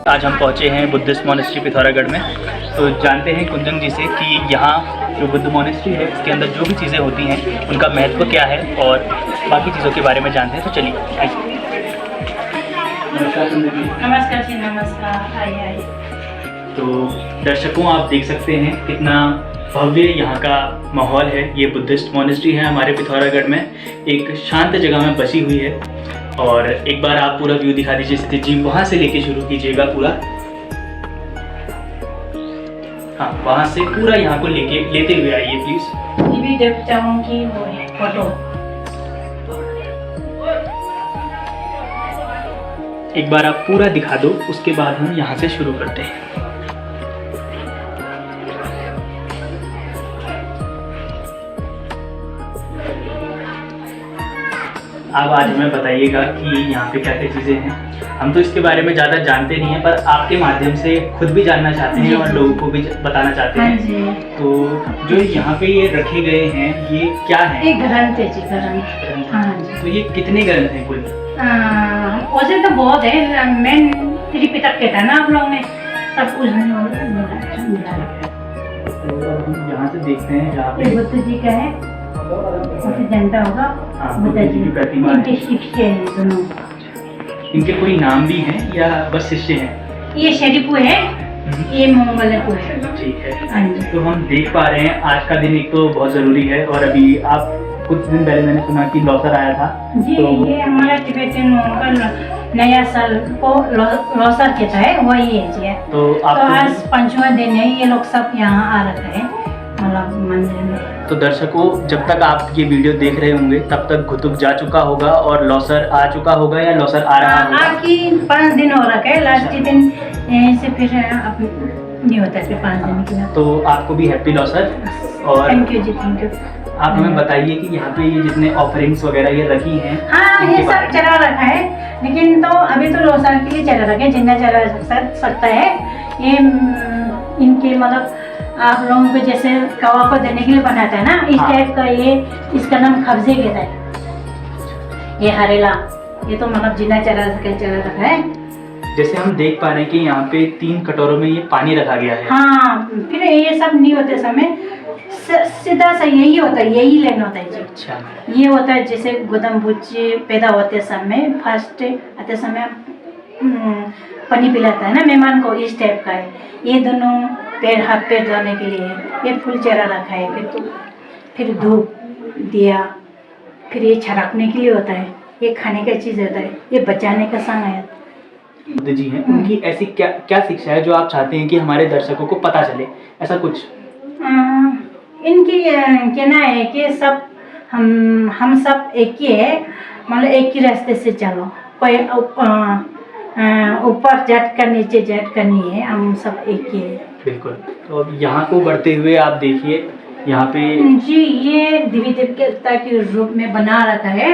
आज हम पहुँचे हैं बुद्धिस्ट मॉनेस्ट्री पिथौरागढ़ में। तो जानते हैं कुंदन जी से कि यहाँ जो बुद्ध मॉनेस्ट्री है इसके अंदर जो भी चीज़ें होती हैं उनका महत्व क्या है और बाकी चीज़ों के बारे में जानते हैं। तो चलिए आइए। नमस्कार जी, नमस्कार। आइए। तो दर्शकों, आप देख सकते हैं कितना भव्य यहाँ का माहौल है। ये बुद्धिस्ट मॉनेस्ट्री है हमारे पिथौरागढ़ में, एक शांत जगह में बसी हुई है। और एक बार आप पूरा व्यू दिखा दीजिए स्थिति जी, वहाँ से लेके शुरू कीजिएगा पूरा। हाँ, वहाँ से पूरा यहाँ को लेते हुए आइए प्लीज। ये भी देवताओं की वो है फोटो। एक बार आप पूरा दिखा दो, उसके बाद हम यहाँ से शुरू करते हैं। अब आज हमें बताइएगा कि यहाँ पे क्या क्या चीज़ें हैं। हम तो इसके बारे में ज़्यादा जानते नहीं हैं, पर आपके माध्यम से खुद भी जानना चाहते हैं और लोगों को भी बताना चाहते हैं। तो जो यहाँ पे ये रखे गए हैं, ये क्या है? ये ग्रंथ है जी, ग्रंथ। हाँ जी। तो ये कितने ग्रंथ हैं कुल? वैसे तो बहुत है, मेन त्रिपिटक कहता है ना आप लोग ने, सब कुछ मिला रखा है। तो हम यहाँ से देखते हैं जहाँ पे बुद्ध जी का है, जनता होगा। बुद्ध जी की प्रतिमा है। इनके शिष्य हैं दोनों। इनके कोई नाम भी हैं या बस शिष्य हैं? ये शरीफू है, ये मंगलपू है। ठीक है। हाँ जी। तो हम देख पा रहे हैं आज का दिन एक तो बहुत ज़रूरी है, और अभी आप कुछ दिन पहले मैंने सुना कि लौसर आया था जी। तो ये हमारा तिब्बतियन का नया साल को लौसर कहता है, वही है जी। तो आज 5वां दिन है, ये लोग सब यहाँ आ रखे हैं मतलब मंदिर में। तो दर्शकों, जब तक आप ये वीडियो देख रहे होंगे तब तक घुतुक जा चुका होगा और लौसर आ चुका होगा या लौसर आ रहा होगा। आके 5 दिन हो रखा है, लास्ट दिन से फिर नहीं होता है 5 दिन के बाद। तो आपको भी हैप्पी लौसर। और थैंक यू जी, थैंक यू। आप हमें बताइए कि यहाँ पे ये जितने ऑफरिंग्स वगैरह ये रखी हैं। हाँ, ये सब चला रखा है, लेकिन तो अभी तो लौसर के लिए चला रखा है, जितना चला सकता है। ये इनके मतलब आप लोगों को जैसे कवा को देने के लिए बनाता है ना, इस टाइप का। ये इसका नाम खब्जे कहता है। ये हरेला, ये तो मतलब जितना चला रखा है। जैसे हम देख पा रहे हैं कि यहाँ पे 3 कटोरों में ये पानी रखा गया है। हाँ, फिर ये सब नहीं होते समय सीधा सा यही होता है, यही लेना होता है जी। अच्छा। ये होता है जैसे गौतम बुद्ध जी पैदा होते समय, फर्स्ट आते समय पानी पिलाता है ना मेहमान को, इस टाइप का है। ये दोनों हाथ पैर धोने के लिए ये फूल चेहरा रखा है। फिर धूप दिया, फिर ये छड़कने के लिए होता है, ये खाने का चीज़ होता है, ये बचाने का संग है। बुद्ध जी हैं, उनकी ऐसी क्या क्या शिक्षा है जो आप चाहते हैं कि हमारे दर्शकों को पता चले, ऐसा कुछ? इनकी कहना है कि सब हम सब एक ही है, मतलब एक ही रास्ते से चलो, कोई ऊपर जट कर नीचे जट करनी है, हम सब एक ही है। बिल्कुल। तो अब यहाँ को बढ़ते हुए आप देखिए, यहाँ पे जी ये देवी देवता के रूप में बना रखा है।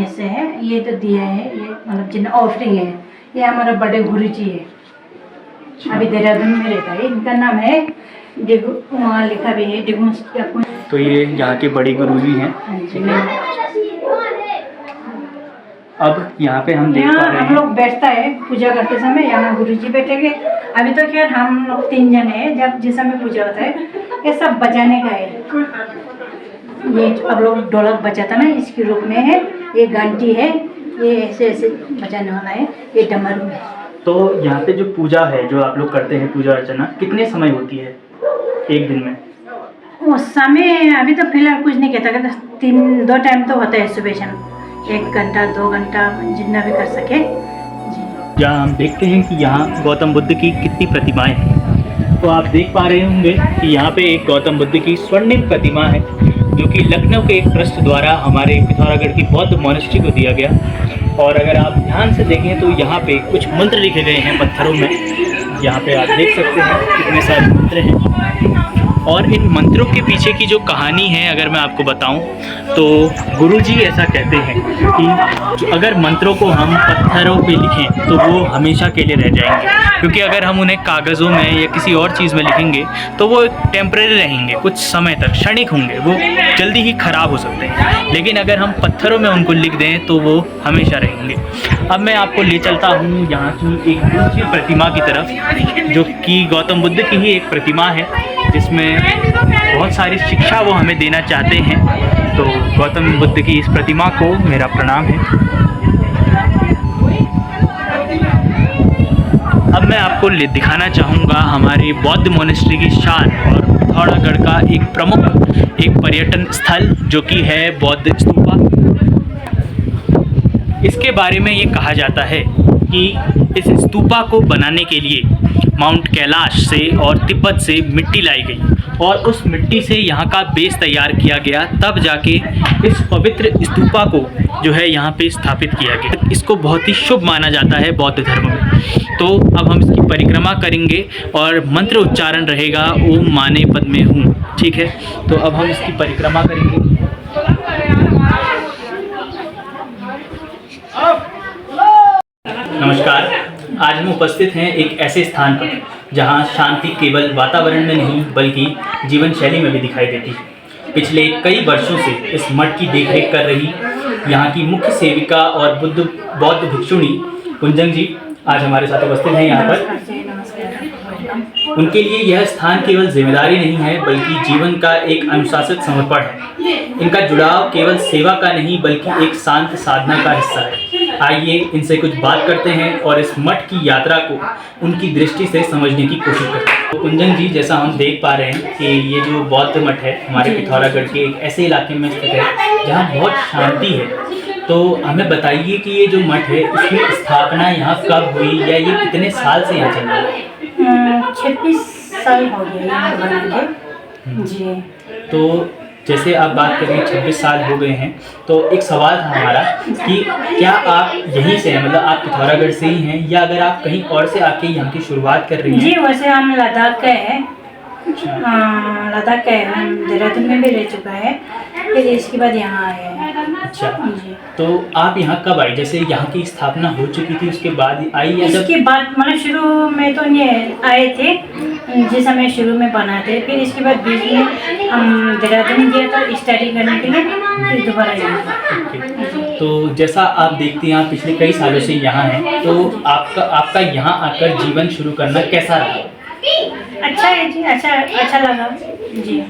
ऐसे है, ये तो दिया है, ये मतलब जिन ऑफरिंग है। ये हमारा बड़े गुरु जी है, अभी देहरादून में रहता है। इनका नाम है डिगू, वहाँ लिखा भी है डिगू। तो ये यहाँ के बड़े गुरु जी हैं। अब यहाँ पे हम देख पा रहे हैं, हम लोग बैठता है पूजा करते समय, यहाँ गुरु जी बैठेंगे। अभी तो खैर हम लोग 3 जन हैं, जब जिस समय पूजा होता है ये सब बजाने का है। ये अब लोग ढोलक बजाता ना, इसके रूप में है। ये घंटी है, ये ऐसे ऐसे बजाने वाला है। ये डमरू है। तो यहाँ पे जो पूजा है, जो आप लोग करते हैं पूजा अर्चना, कितने समय होती है एक दिन में? उस समय अभी तो फिलहाल कुछ नहीं कहता, 2 टाइम तो होता है, सुबह शाम 1 घंटा 2 घंटा जितना भी कर सके जी। जहाँ हम देखते हैं कि यहाँ गौतम बुद्ध की कितनी प्रतिमाएं हैं। तो आप देख पा रहे होंगे कि यहाँ पे एक गौतम बुद्ध की स्वर्णिम प्रतिमा है, जो कि लखनऊ के एक ट्रस्ट द्वारा हमारे पिथौरागढ़ की बौद्ध मॉनेस्ट्री को दिया गया। और अगर आप ध्यान से देखें तो यहाँ पे कुछ मंत्र लिखे गए हैं पत्थरों में। यहाँ पे आप देख सकते हैं कितने सारे मंत्र हैं। और इन मंत्रों के पीछे की जो कहानी है अगर मैं आपको बताऊं तो गुरुजी ऐसा कहते हैं कि अगर मंत्रों को हम पत्थरों पे लिखें तो वो हमेशा के लिए रह जाएंगे, क्योंकि अगर हम उन्हें कागज़ों में या किसी और चीज़ में लिखेंगे तो वो टेम्परेरी रहेंगे, कुछ समय तक क्षणिक होंगे, वो जल्दी ही ख़राब हो सकते हैं। लेकिन अगर हम पत्थरों में उनको लिख दें तो वो हमेशा रहेंगे। अब मैं आपको ले चलता हूँ यहाँ की एक ऊँची प्रतिमा की तरफ, जो कि गौतम बुद्ध की ही एक प्रतिमा है, जिसमें बहुत सारी शिक्षा वो हमें देना चाहते हैं। तो गौतम बुद्ध की इस प्रतिमा को मेरा प्रणाम है। अब मैं आपको दिखाना चाहूँगा हमारी बौद्ध मोनेस्ट्री की शान और पिथौरागढ़ का एक प्रमुख एक पर्यटन स्थल जो कि है बौद्ध स्तूपा। इसके बारे में ये कहा जाता है कि इस स्तूपा को बनाने के लिए माउंट कैलाश से और तिब्बत से मिट्टी लाई गई और उस मिट्टी से यहाँ का बेस तैयार किया गया, तब जाके इस पवित्र स्तूपा को जो है यहाँ पे स्थापित किया गया। इसको बहुत ही शुभ माना जाता है बौद्ध धर्म में। तो अब हम इसकी परिक्रमा करेंगे और मंत्र उच्चारण रहेगा ओम माने पद्मे हूँ, ठीक है। तो अब हम इसकी परिक्रमा करेंगे। नमस्कार, आज हम उपस्थित हैं एक ऐसे स्थान पर जहां शांति केवल वातावरण में नहीं बल्कि जीवन शैली में भी दिखाई देती है। पिछले कई वर्षों से इस मठ की देखरेख कर रही यहां की मुख्य सेविका और बौद्ध भिक्षुणी कुंजन जी आज हमारे साथ उपस्थित हैं यहाँ पर। उनके लिए यह स्थान केवल जिम्मेदारी नहीं है बल्कि जीवन का एक अनुशासित समर्पण है। इनका जुड़ाव केवल सेवा का नहीं बल्कि एक शांत साधना का हिस्सा है। आइए इनसे कुछ बात करते हैं और इस मठ की यात्रा को उनकी दृष्टि से समझने की कोशिश करते हैं। तो कुंजन जी, जैसा हम देख पा रहे हैं कि ये जो बौद्ध मठ है हमारे पिथौरागढ़ के एक ऐसे इलाके में स्थित है जहाँ बहुत शांति है। तो हमें बताइए कि ये जो मठ है इसकी स्थापना यहाँ कब हुई या ये कितने साल से यहाँ चल रहा है? 26 साल हो गए यहाँ बनाने जी। तो जैसे आप बात करें 26 साल हो गए हैं, तो एक सवाल था हमारा कि क्या आप यहीं से हैं, मतलब आप पिथौरागढ़ से ही हैं या अगर आप कहीं और से आके यहाँ की शुरुआत कर रही हैं? जी, वैसे हम लद्दाख के हैं। लद्दाख के हम देहरादून में भी रह चुका है, फिर इसके बाद यहाँ आए हैं। अच्छा जी। तो आप यहाँ कब आई? जैसे यहाँ की स्थापना हो चुकी थी उसके बाद आई या जब? इसके बाद मतलब शुरू में तो नहीं आए थे, जिस समय शुरू में बनाते, फिर इसके बाद बीच में हम देहरादून गए तो स्टडी करने के लिए फिर दोबारा आए। तो जैसा आप देखते हैं आप पिछले कई सालों से यहाँ हैं, तो आपका यहाँ आकर जीवन शुरू करना कैसा रहा? अच्छा है जी, अच्छा लगा जी।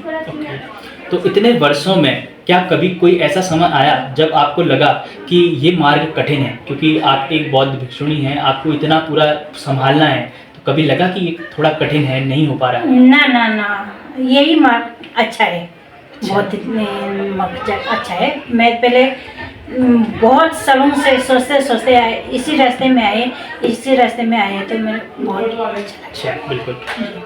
तो इतने वर्षों में क्या कभी कोई ऐसा समय आया जब आपको लगा कि ये मार्ग कठिन है, क्योंकि आप एक बौद्ध भिक्षुणी हैं, आपको इतना पूरा संभालना है, तो कभी लगा कि ये थोड़ा कठिन है, नहीं हो पा रहा है? ना, यही मार्ग अच्छा है, बहुत अच्छा है। मैं पहले बहुत सालों से सोचते आए, इसी रास्ते में आए तो मैं बहुत अच्छा। बिल्कुल।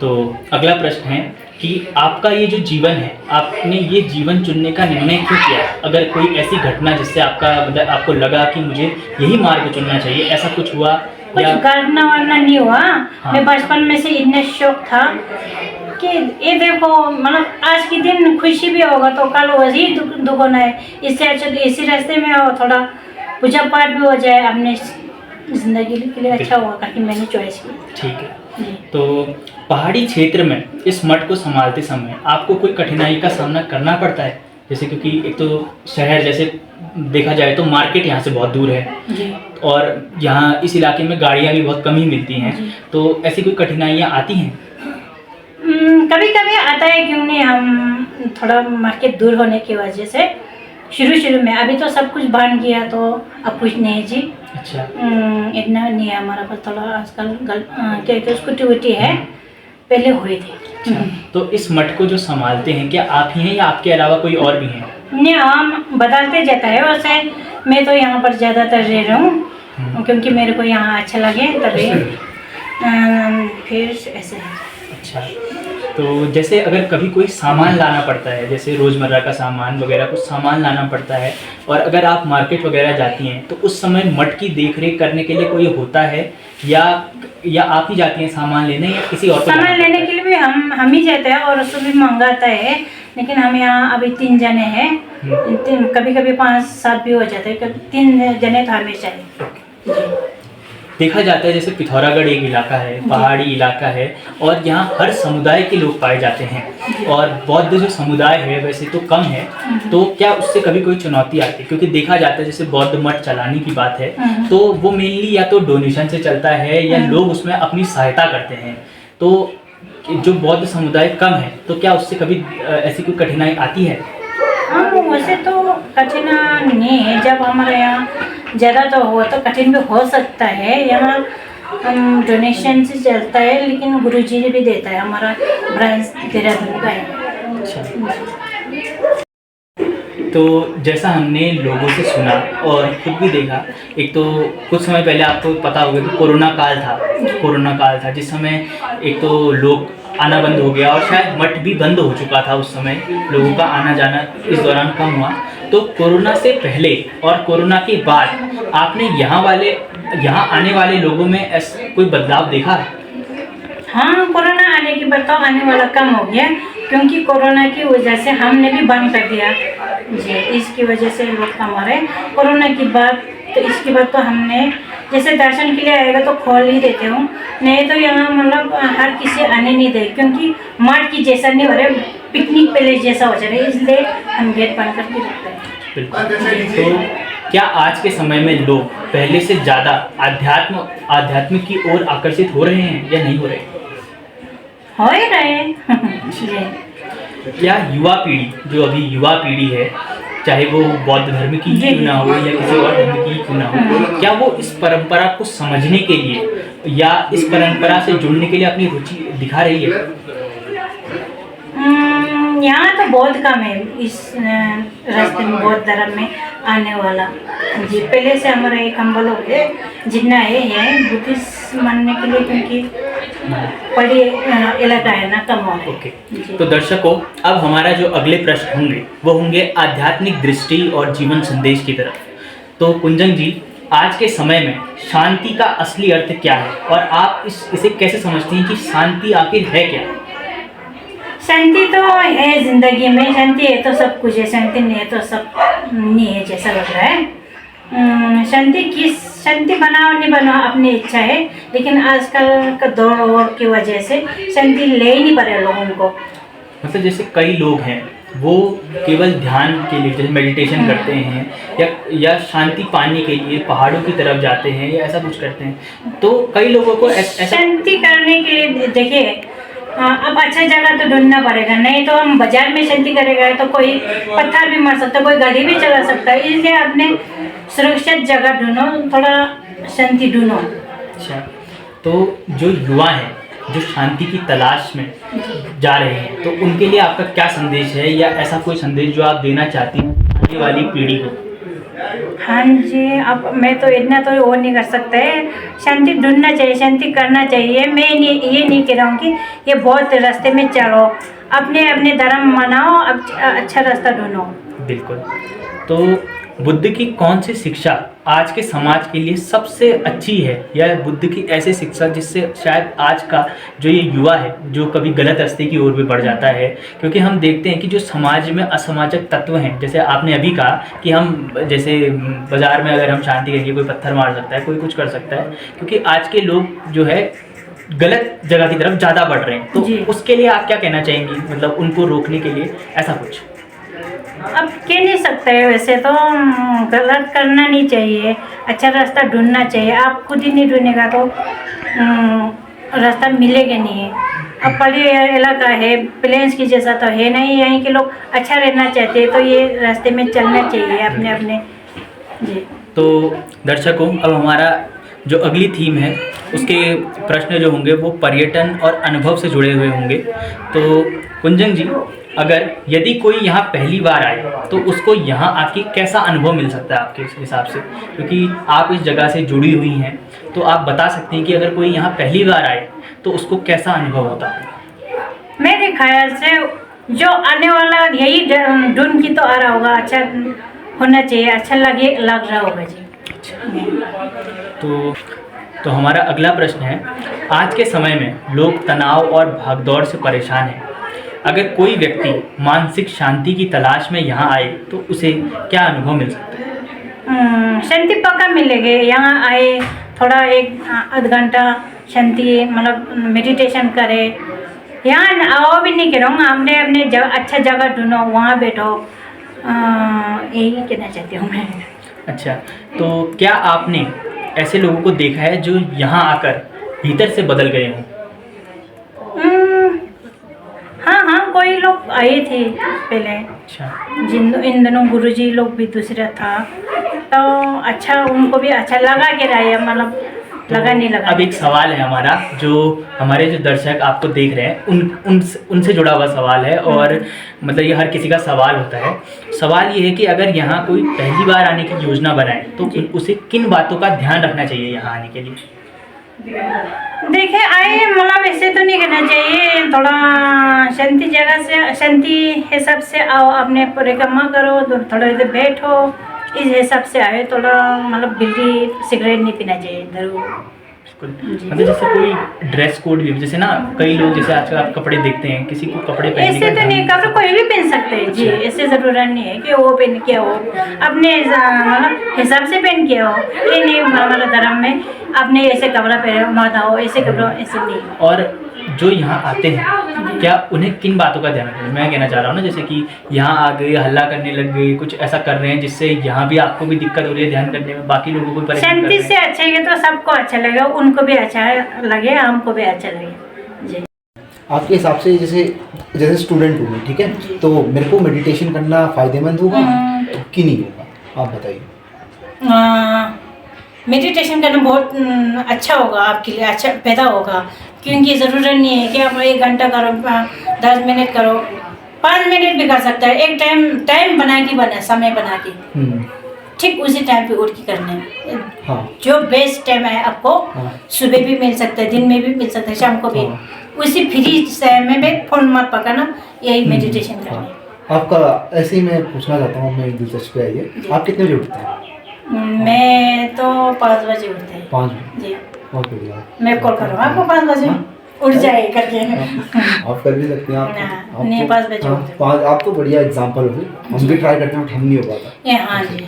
तो अगला प्रश्न है कि आपका ये जो जीवन है, आपने ये जीवन चुनने का निर्णय क्यों किया? अगर कोई ऐसी घटना जिससे आपको लगा कि मुझे यही मार्ग चुनना चाहिए, ऐसा कुछ हुआ? कुछ घटना वरना नहीं हुआ। हाँ। मैं बचपन में से इतने शौक था कि ये देखो, मतलब आज के दिन खुशी भी होगा तो कल वही दुगुना है। इससे अच्छा तो इसी रास्ते में हो, थोड़ा पूजा पाठ भी हो जाए, अपने जिंदगी के लिए अच्छा होगा कि मैंने चॉइस की। ठीक है। तो पहाड़ी क्षेत्र में इस मठ को संभालते समय आपको कोई कठिनाई का सामना करना पड़ता है? जैसे क्योंकि एक तो शहर जैसे देखा जाए तो मार्केट यहाँ से बहुत दूर है जी। और यहाँ इस इलाके में गाड़ियाँ भी बहुत कम ही मिलती हैं, तो ऐसी कोई कठिनाइयाँ आती हैं? कभी कभी आता है, क्यों नहीं। हम थोड़ा मार्केट दूर होने की वजह से शुरू में, अभी तो सब कुछ बन गया तो अब कुछ नहीं जी। अच्छा। इतना नहीं है हमारा पास, थोड़ा आजकल क्या स्कूटी वूटी है, पहले हुए थे। अच्छा। तो इस मठ को जो संभालते हैं क्या आप ही हैं या आपके अलावा कोई और भी हैं? नहीं, हम बदलते जाता है। वैसे मैं तो यहाँ पर ज़्यादातर रह रहा हूँ क्योंकि मेरे को यहाँ अच्छा लगे, तभी फिर ऐसे है। अच्छा। तो जैसे अगर कभी कोई सामान लाना पड़ता है, जैसे रोज़मर्रा का सामान वगैरह कुछ सामान लाना पड़ता है, और अगर आप मार्केट वगैरह जाती हैं तो उस समय मठ की देखरेख करने के लिए कोई होता है या आप ही जाती हैं सामान लेने या किसी और को? सामान लेने के लिए भी हम ही जाते हैं और उसको भी मंगाता है, लेकिन हम यहाँ अभी 3 जने हैं। कभी कभी 5-7 भी हो जाते हैं, कभी 3 जने तो हमेशा है जी। देखा जाता है जैसे पिथौरागढ़ एक इलाका है, पहाड़ी इलाका है और यहाँ हर समुदाय के लोग पाए जाते हैं और बौद्ध जो समुदाय है वैसे तो कम है, तो क्या उससे कभी कोई चुनौती आती है? क्योंकि देखा जाता है जैसे बौद्ध मठ चलाने की बात है तो वो मेनली या तो डोनेशन से चलता है या लोग उसमें अपनी सहायता करते हैं, तो जो बौद्ध समुदाय कम है तो क्या उससे कभी ऐसी कोई कठिनाई आती है? हाँ, वैसे तो कठिन नहीं है। जब हमारे यहाँ ज़्यादा तो हो तो कठिन भी हो सकता है। यहाँ हम डोनेशन से चलता है, लेकिन गुरुजी ने भी देता है, हमारा ब्रांच देहरादून का है। अच्छा। तो जैसा हमने लोगों से सुना और खुद भी देखा, एक तो कुछ समय पहले आपको पता होगा कि कोरोना काल था जिस समय एक तो लोग आना बंद हो गया और शायद मठ भी बंद हो चुका था उस समय, लोगों का आना जाना इस दौरान कम हुआ। तो कोरोना से पहले और कोरोना के बाद आपने यहाँ आने वाले लोगों में ऐसा कोई बदलाव देखा? हाँ, कोरोना आने के बाद तो आने वाला कम हो गया, क्योंकि कोरोना की वजह से हमने भी बंद कर दिया जी। इसकी वजह से लोग कम हो रहे कोरोना की बात। तो इसके बाद तो हमने जैसे दर्शन के लिए आएगा तो खोल ही देते हूँ, नहीं तो यहाँ मतलब हर किसी आने नहीं दे, क्योंकि मठ की जैसा नहीं हो रहा, पिकनिक प्लेस जैसा हो जा रहा है, इसलिए हम गेट बंद करके रखते हैं। बिल्कुल। तो क्या आज के समय में लोग पहले से ज़्यादा आध्यात्म की ओर आकर्षित हो रहे हैं या नहीं हो रहे? हो ही रहे हैं। क्या युवा पीढ़ी, जो अभी युवा पीढ़ी है, चाहे वो बौद्ध धर्म की ही क्यों ना हो या किसी और धर्म की ही क्यों ना हो, क्या वो इस परंपरा को समझने के लिए या इस परंपरा से जुड़ने के लिए अपनी रुचि दिखा रही है? यहाँ तो बहुत कम है इस रास्ते में बौद्ध धर्म में आने वाला जी। पहले से हमारा एक हम लोग जितना है ये बुद्धिस्ट मानने के लिए, क्योंकि बड़ी इलाका है ना, कम हो रहा है। ओके। तो दर्शकों, अब हमारा जो अगले प्रश्न होंगे वो होंगे आध्यात्मिक दृष्टि और जीवन संदेश की तरफ। तो कुंजन जी, आज के समय में शांति का असली अर्थ क्या है और आप इसे कैसे समझती हैं कि शांति आखिर है क्या? शांति तो है जिंदगी में, शांति है तो सब कुछ है, शांति नहीं है तो सब नहीं है जैसा लग रहा है। शांति बनाओ नहीं बनाओ अपनी इच्छा है, लेकिन आजकल का दौड़ की वजह से शांति ले ही नहीं पा रहे लोगों को। मतलब जैसे कई लोग हैं वो केवल ध्यान के लिए जैसे मेडिटेशन करते हैं या शांति पाने के लिए पहाड़ों की तरफ जाते हैं या ऐसा कुछ करते हैं, तो कई लोगों को शांति करने के लिए देखिए अब अच्छा जगह तो ढूंढना पड़ेगा, नहीं तो हम बाजार में शांति करेगा तो कोई पत्थर भी मार सकता है, कोई गाड़ी भी चला सकता है, इसलिए अपने सुरक्षित जगह ढूंढो, थोड़ा शांति ढूंढो। अच्छा, तो जो युवा हैं जो शांति की तलाश में जा रहे हैं, तो उनके लिए आपका क्या संदेश है या ऐसा कोई संदेश जो आप देना चाहती हैं आने वाली पीढ़ी को? हाँ जी, अब मैं तो इतना तो वो नहीं कर सकते, शांति ढूंढना चाहिए, शांति करना चाहिए। मैं ये नहीं कह रहा हूँ कि ये बहुत रास्ते में चलो, अपने अपने धर्म मनाओ, अब अच्छा रास्ता ढूंढो। बिल्कुल। तो बुद्ध की कौन सी शिक्षा आज के समाज के लिए सबसे अच्छी है, या बुद्ध की ऐसी शिक्षा जिससे शायद आज का जो ये युवा है जो कभी गलत रास्ते की ओर भी बढ़ जाता है? क्योंकि हम देखते हैं कि जो समाज में असामाजिक तत्व हैं, जैसे आपने अभी कहा कि हम जैसे बाज़ार में अगर हम शांति करेंगे कोई पत्थर मार सकता है, कोई कुछ कर सकता है, क्योंकि आज के लोग जो है गलत जगह की तरफ ज़्यादा बढ़ रहे हैं, तो उसके लिए आप क्या कहना चाहेंगी, मतलब उनको रोकने के लिए ऐसा कुछ? अब कह नहीं सकते, वैसे तो गलत करना नहीं चाहिए, अच्छा रास्ता ढूंढना चाहिए। आप खुद ही नहीं ढूंढेगा तो रास्ता मिलेगा नहीं। अब पहाड़ी इलाका है, प्लेन्स की जैसा तो है नहीं, यहीं के लोग अच्छा रहना चाहते हैं, तो ये रास्ते में चलना चाहिए अपने अपने जी। तो दर्शकों, अब हमारा जो अगली थीम है उसके प्रश्न जो होंगे वो पर्यटन और अनुभव से जुड़े हुए होंगे। तो कुंजन जी, अगर यदि कोई यहाँ पहली बार आए तो उसको यहाँ आके कैसा अनुभव मिल सकता है आपके हिसाब से, क्योंकि आप इस जगह से जुड़ी हुई हैं, तो आप बता सकते हैं कि अगर कोई यहाँ पहली बार आए तो उसको कैसा अनुभव होता है? मेरे ख्याल से जो आने वाला यही ढूंढ की तो आ रहा होगा, अच्छा होना चाहिए, अच्छा लग रहा होगा जी। तो तो हमारा अगला प्रश्न है, आज के समय में लोग तनाव और भागदौड़ से परेशान हैं। अगर कोई व्यक्ति मानसिक शांति की तलाश में यहाँ आए तो उसे क्या अनुभव मिल सकता है? शांति पक्का मिलेगी। यहाँ आए, थोड़ा एक आध घंटा शांति मतलब मेडिटेशन करे। यहाँ आओ भी नहीं करो, हमने अपने अच्छा जगह ढूंढो, वहाँ बैठो। यही कहना चाहती हूँ मैं। अच्छा, तो क्या आपने ऐसे लोगों को देखा है जो यहाँ आकर भीतर से बदल गए हों? हाँ, कोई लोग आए थे पहले। अच्छा, इन दोनों गुरुजी लोग भी दूसरा था, तो अच्छा उनको भी अच्छा लगा के रहा है, मतलब लगा नहीं लगा। अब एक सवाल है हमारा, जो हमारे जो दर्शक आपको देख रहे हैं उनसे जुड़ा हुआ सवाल है, और मतलब ये हर किसी का सवाल होता है। सवाल ये है कि अगर यहाँ कोई पहली बार आने की योजना बनाए तो उसे किन बातों का ध्यान रखना चाहिए यहाँ आने के लिए? देखे आए, मतलब ऐसे तो नहीं करना चाहिए, थोड़ा शांति जगह से, शांति हिसाब से आओ, अपने परिक्रमा करो, थोड़ा देर बैठो, इस हिसाब से आए। थोड़ा मतलब बीड़ी सिगरेट नहीं पीना चाहिए जरूर। मतलब जैसे कोई ड्रेस कोड भी, जैसे ना कई लोग जैसे आजकल आप कपड़े देखते हैं, किसी को कपड़े पहनने ऐसे तो नहीं, कपड़े कोई भी पहन सकते हैं जी, ऐसे ज़रूरत नहीं है कि वो पहन के हो, अपने मतलब हिसाब से पहन के हो। ये नहीं हमारा धर्म में अपने ऐसे कपड़ा पहने मत आओ, ऐसे कपड़ों ऐसे नहीं। और जो यहाँ आते हैं, क्या उन्हें किन बातों का ध्यान रखना? मैं कहना चाह रहा हूँ ना, जैसे कि यहाँ आ गए, हल्ला करने लग गए, कुछ ऐसा कर रहे हैं जिससे यहाँ भी आपको भी दिक्कत हो रही है ध्यान करने में, बाकी लोगों को परेशान कर रहे शांति से अच्छा है तो सबको अच्छा लगेगा, उनको भी अच्छा लगे, हमको भी अच्छा लगे जी। आपके हिसाब से जैसे स्टूडेंट हूँ मैं, ठीक है, तो मेरे को मेडिटेशन करना फ़ायदेमंद होगा कि नहीं होगा, आप बताइए। मेडिटेशन करना बहुत अच्छा होगा आपके लिए, अच्छा पैदा होगा, क्योंकि ज़रूरत नहीं है कि आप 1 घंटा करो, 10 मिनट करो, 5 मिनट भी कर सकता है। एक टाइम बना के समय बना के ठीक उसी टाइम पे उठ के करने। हाँ। जो बेस्ट टाइम है आपको, हाँ। सुबह भी मिल सकता है, दिन में भी मिल सकता है, शाम को भी। हाँ। उसी फ्री समय में फ़ोन मत पकड़ना, यही मेडिटेशन करना। हाँ। आपका ऐसे ही मैं पूछना चाहता हूँ, मैं दिलचस्पी आई है, आप कितने बजे उठते हैं? मैं तो 5 बजे उठते हैं। 5 बजे? जी। बहुत बढ़िया। मैं कॉल करूँगा आपको 5 बजे, उठ जाए करके। आप कर भी सकते हैं। आप नहीं, 5 बजे उठते हैं। 5, आप तो बढ़िया एग्जाम्पल हो। हम भी ट्राई करते हैं, हम नहीं हो पाता। हाँ जी।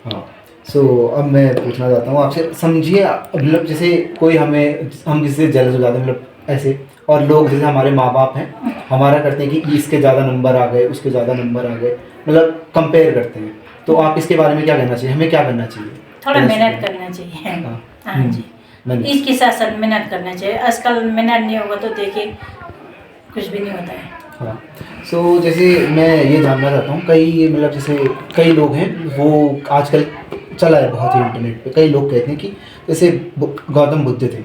हाँ। सो अब मैं पूछना चाहता हूँ आपसे, समझिए मतलब जैसे कोई हम किसी से जेलस हो जाते हैं, मतलब ऐसे, और लोग जैसे हमारे माँ बाप हैं, हमारा करते हैं कि इसके ज़्यादा नंबर आ गए, उसके ज़्यादा नंबर आ गए, मतलब कंपेयर करते हैं। तो आप इसके बारे में क्या कहना चाहिए, हमें क्या करना चाहिए? थोड़ा मेहनत करना चाहिए। हाँ जी, इसके साथ साथ मेहनत करना चाहिए। आजकल मेहनत नहीं होगा तो देखिए कुछ भी नहीं होता है। हाँ। सो जैसे मैं ये जानना चाहता हूँ, मतलब जैसे कई लोग हैं, वो आजकल चला है बहुत ही इंटरनेट पे, कई लोग कहते हैं कि जैसे गौतम बुद्ध थे,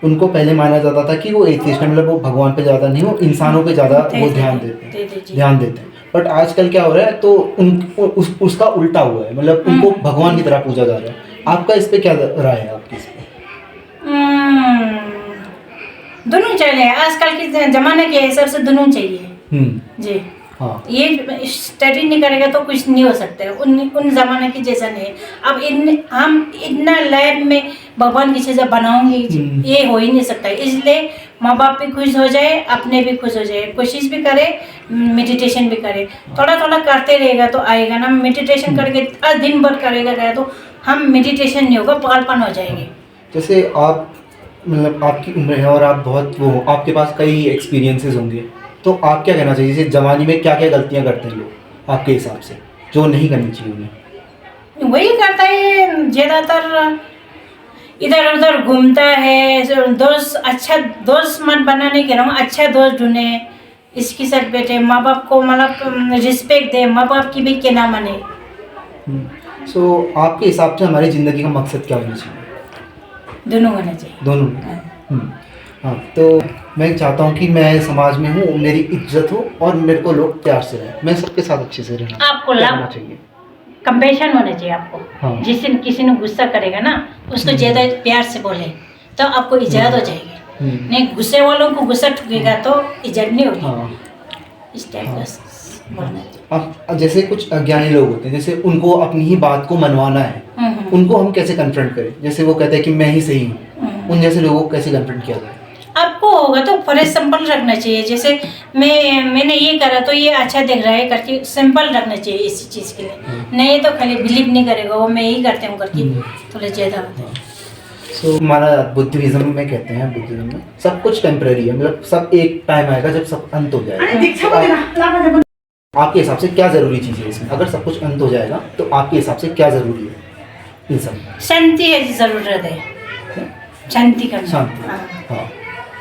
उनको पहले माना जाता था कि वो एथियस्ट है, मतलब वो भगवान पे ज़्यादा नहीं, वो इंसानों पे ज़्यादा वो ध्यान देते हैं। बट आजकल क्या हो रहा है, तो उसका उल्टा हुआ है, मतलब उनको भगवान की तरह पूजा जा रहा है। आपका इस पे क्या राय है आपकी इस पे? दोनों चाहिए, आजकल के ज़माने के हिसाब से दोनों चाहिए जी। हाँ। ये स्टडी नहीं करेगा तो कुछ नहीं हो सकता है, उन ज़माने की जैसा नहीं। अब हम इतना लैब में भगवान की चीज़ें बनाऊंगी, ये हो ही नहीं सकता है। इसलिए माँ बाप भी खुश हो जाए, अपने भी खुश हो जाए, कोशिश भी करे, मेडिटेशन भी करे, थोड़ा थोड़ा करते रहेगा तो आएगा ना। मेडिटेशन करके दिन भर करेगा तो हम मेडिटेशन नहीं होगा, पागलपन हो जाएंगे। जैसे आप मतलब आपकी उम्र है और आप बहुत वो, आपके पास कई एक्सपीरियंसेस होंगे, तो आप क्या कहना चाहिए, जैसे जवानी में क्या क्या गलतियाँ करते हैं लोग आपके हिसाब से, जो नहीं करनी चाहिए उन्हें? वही करता है ज़्यादातर, इधर उधर घूमता है। दोस्त, अच्छा दोस्त मत बनाने के रहा, अच्छा दोस्त ढूंढे, इसके साथ बैठे, माँ बाप को मतलब रिस्पेक्ट दे, माँ बाप की भी क्या ना माने। सो आपके हिसाब से हमारी ज़िंदगी का मकसद क्या होना चाहिए? दोनों होना चाहिए। दोनों। हाँ। तो मैं चाहता हूँ कि मैं समाज में हूँ, मेरी इज्जत हो और मेरे को लोग प्यार से रहें, मैं सबके साथ अच्छे से रहना। आपको रहना चाहिए, कंपैशन होना चाहिए आपको। हाँ। जिससे किसी ने गुस्सा करेगा ना, उसको ज़्यादा प्यार से बोले तो आपको इज्जत हो जाएगी। नहीं, गुस्से वालों को गुस्सा ठुकेगा तो इज्जत नहीं होगी। हाँ। इस टाइप का बोलना चाहिए। अब जैसे कुछ अज्ञानी लोग होते हैं, जैसे उनको अपनी ही बात को मनवाना है, उनको हम कैसे कन्फ्रंट करें? जैसे वो कहते हैं कि मैं ही सही हूँ, उन जैसे लोगों को कैसे कन्फ्रंट किया जाए? आपको होगा तो फॉर सिंपल रखना चाहिए। जैसे मैंने ये करा तो ये अच्छा दिख रहा है करके सिंपल रखना चाहिए इसी चीज़ के लिए। नहीं तो खाली बिलीव नहीं करेगा वो मैं यही करती हूँ करके थोड़ा ज़्यादा होता है। सो हमारा बुद्धिज्म में कहते हैं, बुद्धिज्म में सब कुछ टेम्परेरी है, मतलब सब एक टाइम आएगा जब सब अंत हो जाएगा। आपके हिसाब से क्या ज़रूरी चीज़ है इसमें? अगर सब कुछ अंत हो जाएगा तो आपके हिसाब से क्या ज़रूरी है इन सब? शांति है ज़रूरत है, शांति करना। शांति, हाँ। हाँ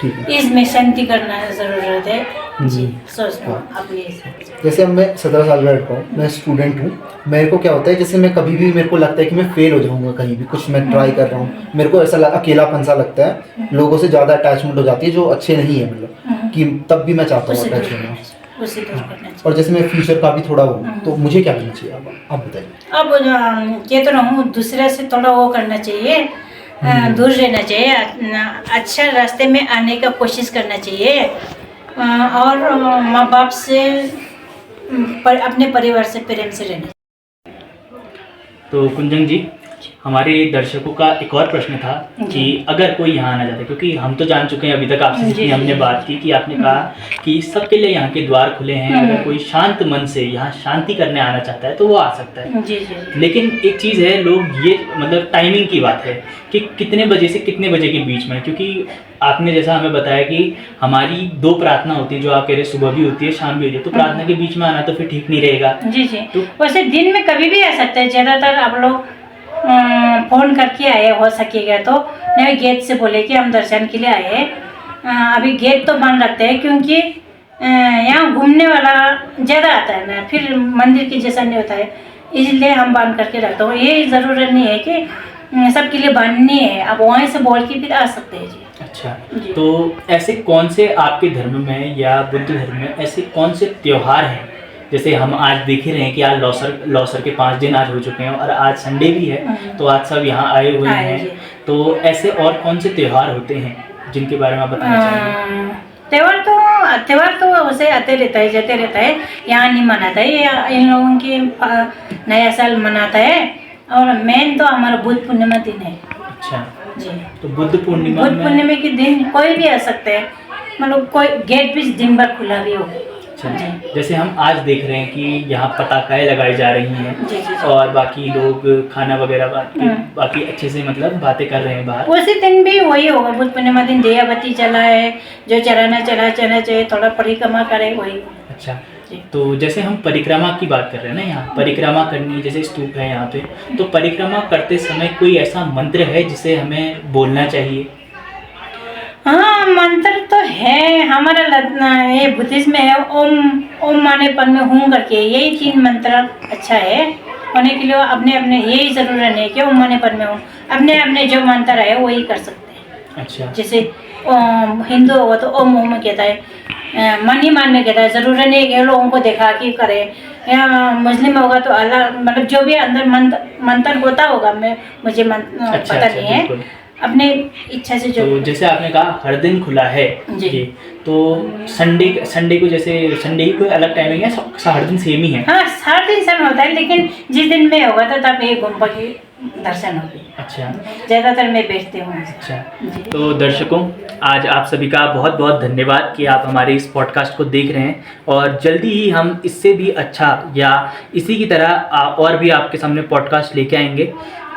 ठीक है। इसमें शांति करना ज़रूरत है जी। सोच लो हाँ। अपने हिसाब से। जैसे अब मैं 17 साल का लड़का हूँ, मैं स्टूडेंट हूँ, मेरे को क्या होता है जैसे मैं कभी भी मेरे को लगता है कि मैं फेल हो जाऊँगा कहीं भी, कुछ मैं ट्राई कर रहा हूँ, मेरे को ऐसा अकेलापन सा लगता है, लोगों से ज़्यादा अटैचमेंट हो जाती है जो अच्छे नहीं है, मतलब कि तब भी मैं चाहता हूँ अटैच होना। उसी दूर करना चाहिए। और जैसे मैं फ्यूचर का भी थोड़ा हूँ तो मुझे क्या करना चाहिए आप बताइए। अब ये तो रहूँ दूसरे से थोड़ा वो करना चाहिए, दूर रहना चाहिए, अच्छा रास्ते में आने का कोशिश करना चाहिए, और माँ बाप से अपने परिवार से प्रेम से रहना। तो कुंजन जी, हमारे दर्शकों का एक और प्रश्न था कि अगर कोई यहाँ आना चाहता है, क्योंकि हम तो जान चुके हैं अभी तक आपसे जितनी हमने बात की कि आपने कहा कि सबके लिए यहाँ के द्वार खुले हैं, अगर कोई शांत मन से यहाँ शांति करने आना चाहता है तो वो आ सकता है। जी जी। लेकिन एक चीज़ है, लोग ये मतलब टाइमिंग की बात है कि कितने बजे से कितने बजे के बीच में, क्योंकि आपने जैसा हमें बताया कि हमारी 2 प्रार्थना होती है जो आप कह रहे सुबह भी होती है शाम भी होती है, तो प्रार्थना के बीच में आना तो फिर ठीक नहीं रहेगा। जी जी। तो वैसे दिन में कभी भी आ सकते हैं, ज़्यादातर आप लोग फ़ोन करके आए हो सकेगा तो, नहीं गेट से बोले कि हम दर्शन के लिए आए हैं। अभी गेट तो बंद रखते हैं क्योंकि यहाँ घूमने वाला ज़्यादा आता है ना, फिर मंदिर की जैसा नहीं होता है, इसलिए हम बंद करके रखते हो। ये ज़रूरत नहीं है कि सबके लिए बंद नहीं है, आप वहीं से बोल के फिर आ सकते हैं जी। अच्छा, तो ऐसे कौन से आपके धर्म में या बुद्ध धर्म में ऐसे कौन से त्योहार हैं, जैसे हम आज देख ही रहे हैं कि आज लौसर के 5 दिन आज हो चुके हैं और आज संडे भी है, तो आज सब यहाँ आए हुए हैं, तो ऐसे और कौन से त्योहार होते हैं जिनके बारे में आप बताना चाहेंगे? त्योहार तो वैसे आते रहता है, जाते रहता है, यहाँ नहीं मनाता है, इन लोगों की नया साल मनाता है, और मेन तो हमारा बुद्ध पूर्णिमा दिन है। अच्छा जी। तो बुद्ध पूर्णिमा के दिन कोई भी आ सकता है, मतलब कोई गेट भी दिन भर खुला भी हो। अच्छा, जैसे हम आज देख रहे हैं कि यहाँ पटाखाएं लगाई जा रही हैं जी, जी। और बाकी लोग खाना वगैरह बाकी अच्छे से मतलब बातें कर रहे हैं बाहर। उसी दिन भी वही होगा, बुद्ध पूर्णिमा दिन दिया बत्ती जलाए, जो चढ़ाना चाहिए, थोड़ा परिक्रमा करे, वही। अच्छा, तो जैसे हम परिक्रमा की बात कर रहे हैं ना, यहाँ परिक्रमा करनी, जैसे स्तूप है यहाँ पे, तो परिक्रमा करते समय कोई ऐसा मंत्र है जिसे हमें बोलना चाहिए? हाँ, मंत्र तो है हमारा, ये बुद्धिज्म में है, ओम माने पद में हूँ करके, यही 3 मंत्र अच्छा है होने के लिए। अपने अपने यही जरूर है कि ओम माने पद में हूँ, अपने अपने जो मंत्र है वही कर सकते हैं। अच्छा, जैसे हिंदू होगा तो ओम ओम कहता है, मन ही मन में कहता है, ज़रूर नहीं कि लोगों को देखा कि करे, या मुस्लिम होगा तो अल्लाह, मतलब जो भी अंदर मंत्र होता होगा, मुझे पता नहीं है, अपने इच्छा से जो। तो जैसे आपने कहा हर दिन खुला है जी, तो संडे को, जैसे संडे की कोई अलग टाइमिंग है, हर दिन सेम ही है? हाँ, हर दिन सेम होता है, लेकिन जिस दिन में होगा तो तब ये गुम्बा की दर्शन होगी। अच्छा, ज़्यादातर मैं बेचती हूँ। अच्छा, तो दर्शकों, आज आप सभी का बहुत बहुत धन्यवाद कि आप हमारे इस पॉडकास्ट को देख रहे हैं, और जल्दी ही हम इससे भी अच्छा या इसी की तरह और भी आपके सामने पॉडकास्ट लेके आएंगे।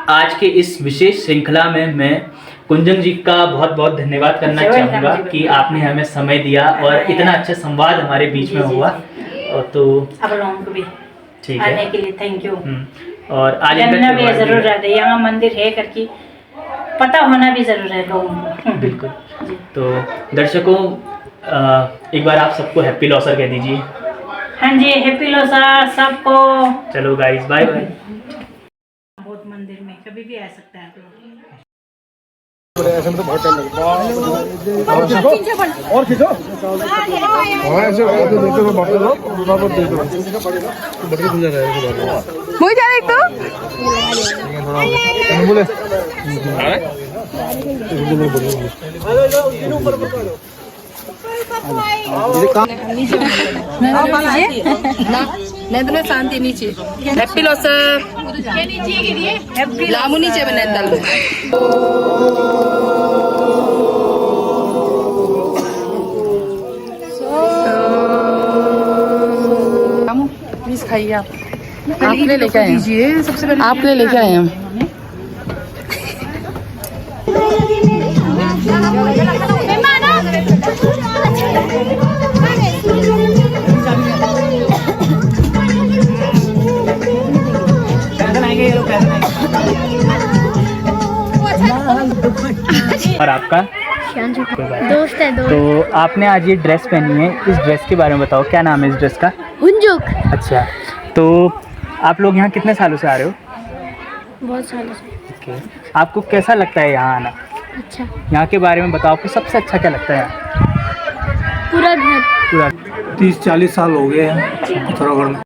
आज के इस विशेष श्रृंखला में मैं कुंजन जी का बहुत बहुत धन्यवाद करना चाहूँगा कि आपने हमें समय दिया और इतना अच्छा संवाद हमारे बीच में हुआ। और तो आप लोगों को भी ठीक है, आने के लिए थैंक यू। और आज जानना भी जरूर है, यहाँ मंदिर है करके पता होना भी जरूर है लोगों को। बिल्कुल। तो दर्शकों, एक बार आप सबको हैप्पी लौसर कह दीजिए। हाँ जी, हैप्पी लौसर सबको। चलो गाइस, बाय बाय। बहुत मंदिर में कभी भी आ सकता है आप लोग। ऐसे में तो बहुत टाइम लगता है। और खींचो। हाँ, ऐसे देते हो, बाप दे दो, बढ़ के खुल जाता है। मुझे जा रही तो थोड़ा बोले नहीं तो शांति नीचे हैप्पी लॉसर लामू नीचे बने खाइए आप आपने लेके आए हैं सबसे पहले आपने लेके आए हैं और आपका दोस्त है दोस्त। तो आपने आज ये ड्रेस पहनी है, इस ड्रेस के बारे में बताओ, क्या नाम है इस ड्रेस का? हुंजुक। अच्छा, तो आप लोग यहाँ कितने सालों से आ रहे हो? बहुत सालों से। ओके, आपको कैसा लगता है यहाँ आना? अच्छा। यहाँ के बारे में बताओ, आपको सबसे अच्छा क्या लगता है यहाँ? पूरा घर। पूरा 30-40 साल हो गए हैं पिथौरागढ़ में।